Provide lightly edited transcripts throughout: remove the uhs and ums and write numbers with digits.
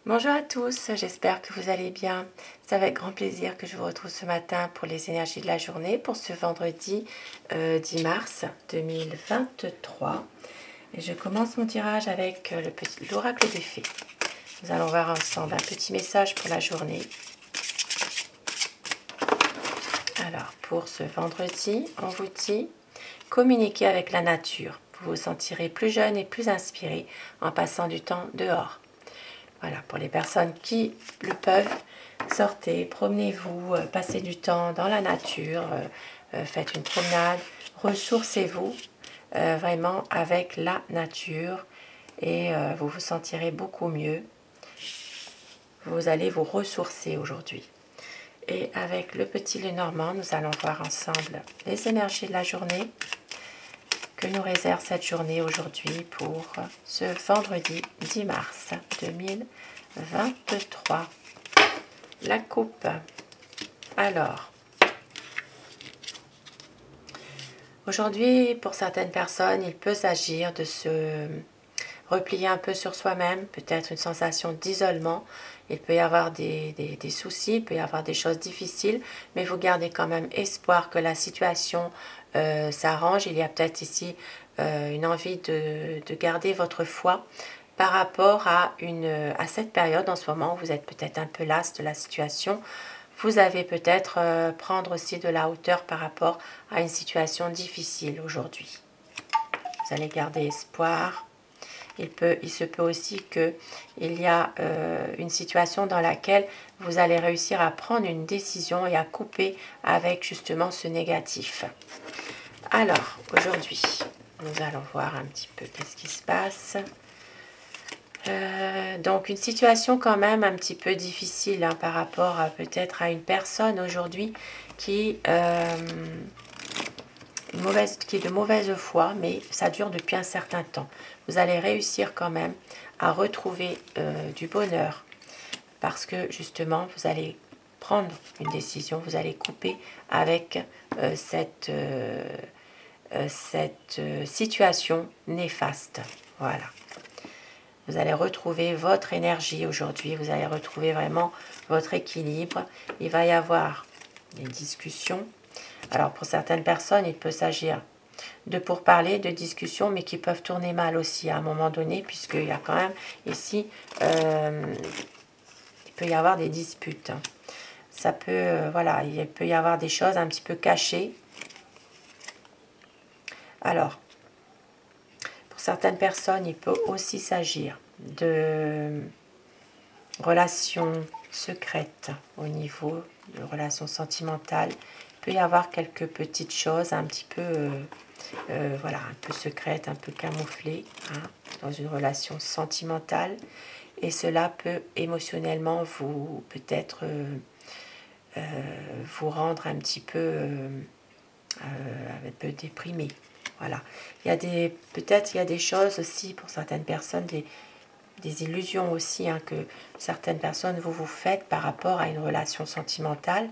Bonjour à tous, j'espère que vous allez bien. C'est avec grand plaisir que je vous retrouve ce matin pour les énergies de la journée, pour ce vendredi 10 mars 2023. Et je commence mon tirage avec l'oracle des fées. Nous allons voir ensemble un petit message pour la journée. Alors, pour ce vendredi, on vous dit « Communiquez avec la nature. Vous vous sentirez plus jeune et plus inspiré en passant du temps dehors. » Voilà, pour les personnes qui le peuvent, sortez, promenez-vous, passez du temps dans la nature, faites une promenade, ressourcez-vous vraiment avec la nature et vous vous sentirez beaucoup mieux. Vous allez vous ressourcer aujourd'hui. Et avec le petit Lenormand, nous allons voir ensemble les énergies de la journée que nous réserve cette journée aujourd'hui pour ce vendredi 10 mars 2023. La coupe. Alors, aujourd'hui, pour certaines personnes, il peut s'agir de se replier un peu sur soi-même, peut-être une sensation d'isolement. Il peut y avoir des soucis, il peut y avoir des choses difficiles, mais vous gardez quand même espoir que la situation s'arrange. Il y a peut-être ici une envie de garder votre foi par rapport à cette période en ce moment où vous êtes peut-être un peu las de la situation. Vous avez peut-être prendre aussi de la hauteur par rapport à une situation difficile aujourd'hui. Vous allez garder espoir. Il se peut aussi qu'il y a une situation dans laquelle vous allez réussir à prendre une décision et à couper avec justement ce négatif. Alors, aujourd'hui, nous allons voir un petit peu qu'est-ce qui se passe. Donc, une situation quand même un petit peu difficile hein, par rapport à peut-être à une personne aujourd'hui qui est de mauvaise foi, mais ça dure depuis un certain temps. Vous allez réussir quand même à retrouver du bonheur parce que justement, vous allez prendre une décision, vous allez couper avec cette situation néfaste. Voilà. Vous allez retrouver votre énergie aujourd'hui, vous allez retrouver vraiment votre équilibre. Il va y avoir des discussions. Alors pour certaines personnes, il peut s'agir de pourparlers, de discussions, mais qui peuvent tourner mal aussi à un moment donné, puisqu'il y a quand même ici, il peut y avoir des disputes. Ça peut, voilà, il peut y avoir des choses un petit peu cachées. Alors, pour certaines personnes, il peut aussi s'agir de relations secrètes au niveau de relations sentimentales. Il peut y avoir quelques petites choses un petit peu voilà, un peu secrète, un peu camouflée hein, dans une relation sentimentale et cela peut émotionnellement vous peut-être vous rendre un petit peu déprimé. Voilà. Il y a peut-être il y a des choses aussi pour certaines personnes, des illusions aussi hein, que certaines personnes vous faites par rapport à une relation sentimentale.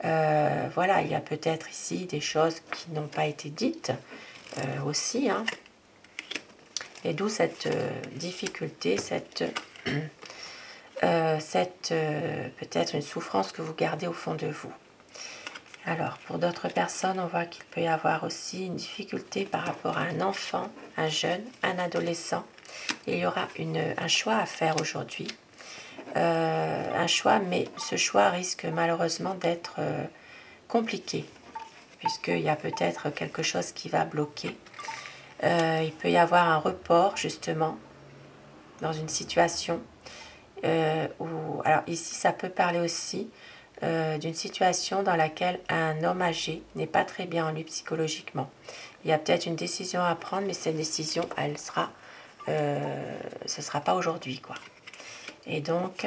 Voilà, il y a peut-être ici des choses qui n'ont pas été dites aussi. Hein. Et d'où cette difficulté, peut-être une souffrance que vous gardez au fond de vous. Alors, pour d'autres personnes, on voit qu'il peut y avoir aussi une difficulté par rapport à un enfant, un jeune, un adolescent. Il y aura un choix à faire aujourd'hui. Un choix, mais ce choix risque malheureusement d'être compliqué, puisqu'il y a peut-être quelque chose qui va bloquer. Il peut y avoir un report, justement, dans une situation où... Alors ici, ça peut parler aussi d'une situation dans laquelle un homme âgé n'est pas très bien en lui psychologiquement. Il y a peut-être une décision à prendre, mais cette décision, elle sera... ce ne sera pas aujourd'hui, quoi. Et donc,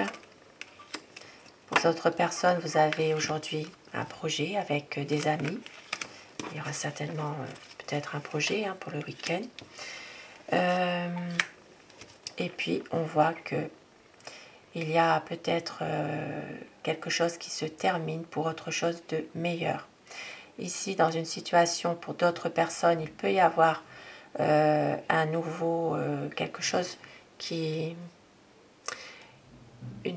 pour d'autres personnes, vous avez aujourd'hui un projet avec des amis. Il y aura certainement peut-être un projet hein, pour le week-end. Et puis, on voit que il y a peut-être quelque chose qui se termine pour autre chose de meilleur. Ici, dans une situation pour d'autres personnes, il peut y avoir un nouveau, quelque chose qui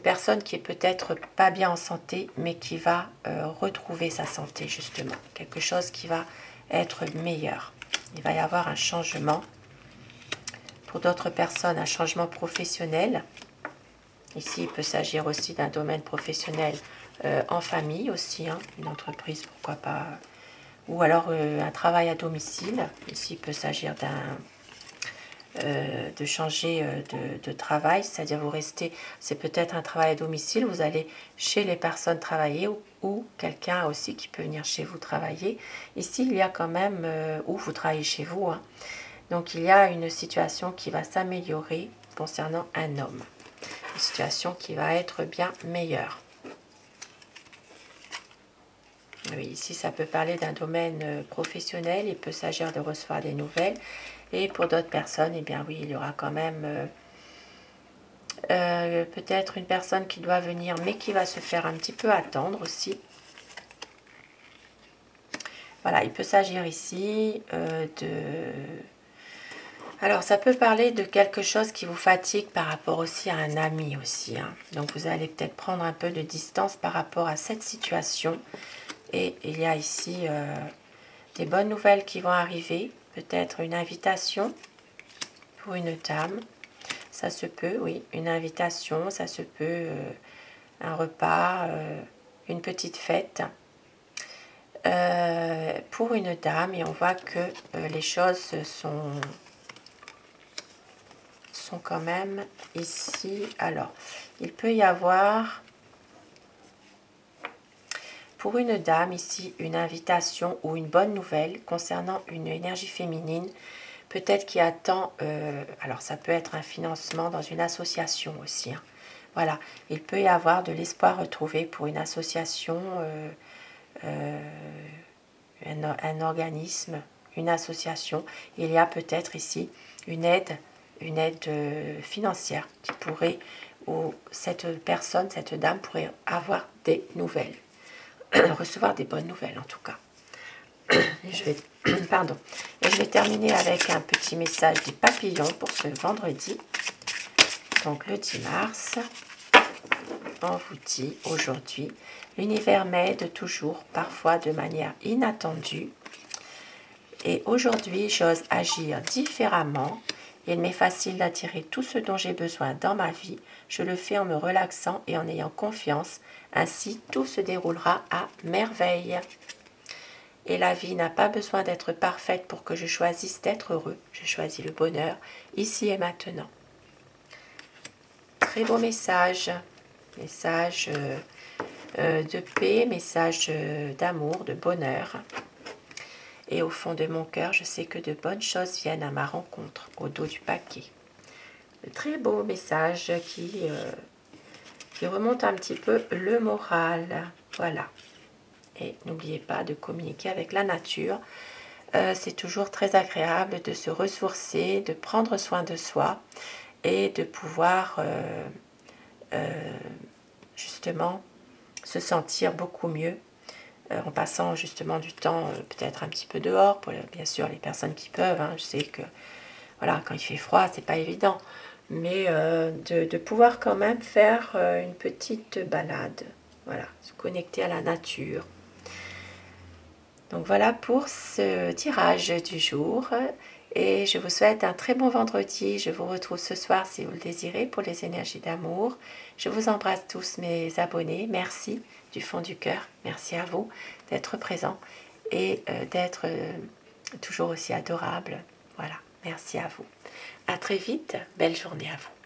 une personne qui est peut-être pas bien en santé, mais qui va retrouver sa santé justement. Quelque chose qui va être meilleur. Il va y avoir un changement. Pour d'autres personnes, un changement professionnel. Ici, il peut s'agir aussi d'un domaine professionnel en famille aussi, hein, une entreprise, pourquoi pas. Ou alors un travail à domicile. Ici, il peut s'agir de changer de travail, c'est-à-dire vous restez, c'est peut-être un travail à domicile, vous allez chez les personnes travailler ou quelqu'un aussi qui peut venir chez vous travailler. Ici, il y a quand même, ou vous travaillez chez vous, hein. Donc il y a une situation qui va s'améliorer concernant un homme. Une situation qui va être bien meilleure. Oui, ici ça peut parler d'un domaine professionnel, il peut s'agir de recevoir des nouvelles. Et pour d'autres personnes, eh bien oui, il y aura quand même peut-être une personne qui doit venir, mais qui va se faire un petit peu attendre aussi. Voilà, il peut s'agir ici de... Alors, ça peut parler de quelque chose qui vous fatigue par rapport aussi à un ami aussi, hein. Donc, vous allez peut-être prendre un peu de distance par rapport à cette situation. Et il y a ici des bonnes nouvelles qui vont arriver. Peut-être une invitation pour une dame. Ça se peut, oui. Une invitation, ça se peut. Un repas, une petite fête. Pour une dame. Et on voit que les choses sont quand même ici. Alors, il peut y avoir pour une dame ici une invitation ou une bonne nouvelle concernant une énergie féminine, peut-être qui attend, alors ça peut être un financement dans une association aussi, hein. Voilà, il peut y avoir de l'espoir retrouvé pour une association, un organisme, une association. Il y a peut-être ici une aide financière qui pourrait, ou cette personne, cette dame pourrait avoir des nouvelles, recevoir des bonnes nouvelles en tout cas. Et je vais, pardon, et je vais terminer avec un petit message des papillons pour ce vendredi, donc le 10 mars. On vous dit aujourd'hui, l'univers m'aide toujours, parfois de manière inattendue. Et aujourd'hui, j'ose agir différemment. Il m'est facile d'attirer tout ce dont j'ai besoin dans ma vie. Je le fais en me relaxant et en ayant confiance. Ainsi, tout se déroulera à merveille. Et la vie n'a pas besoin d'être parfaite pour que je choisisse d'être heureux. Je choisis le bonheur, ici et maintenant. Très beau message. Message de paix, message d'amour, de bonheur. Et au fond de mon cœur, je sais que de bonnes choses viennent à ma rencontre, au dos du paquet. De très beau message qui remonte un petit peu le moral. Voilà. Et n'oubliez pas de communiquer avec la nature. C'est toujours très agréable de se ressourcer, de prendre soin de soi et de pouvoir justement se sentir beaucoup mieux en passant justement du temps peut-être un petit peu dehors, pour bien sûr les personnes qui peuvent, hein. Je sais que voilà, quand il fait froid, c'est pas évident, mais de pouvoir quand même faire une petite balade, voilà, se connecter à la nature. Donc voilà pour ce tirage du jour. Et je vous souhaite un très bon vendredi. Je vous retrouve ce soir si vous le désirez pour les énergies d'amour. Je vous embrasse tous mes abonnés. Merci du fond du cœur. Merci à vous d'être présents et d'être toujours aussi adorable. Voilà, merci à vous. À très vite. Belle journée à vous.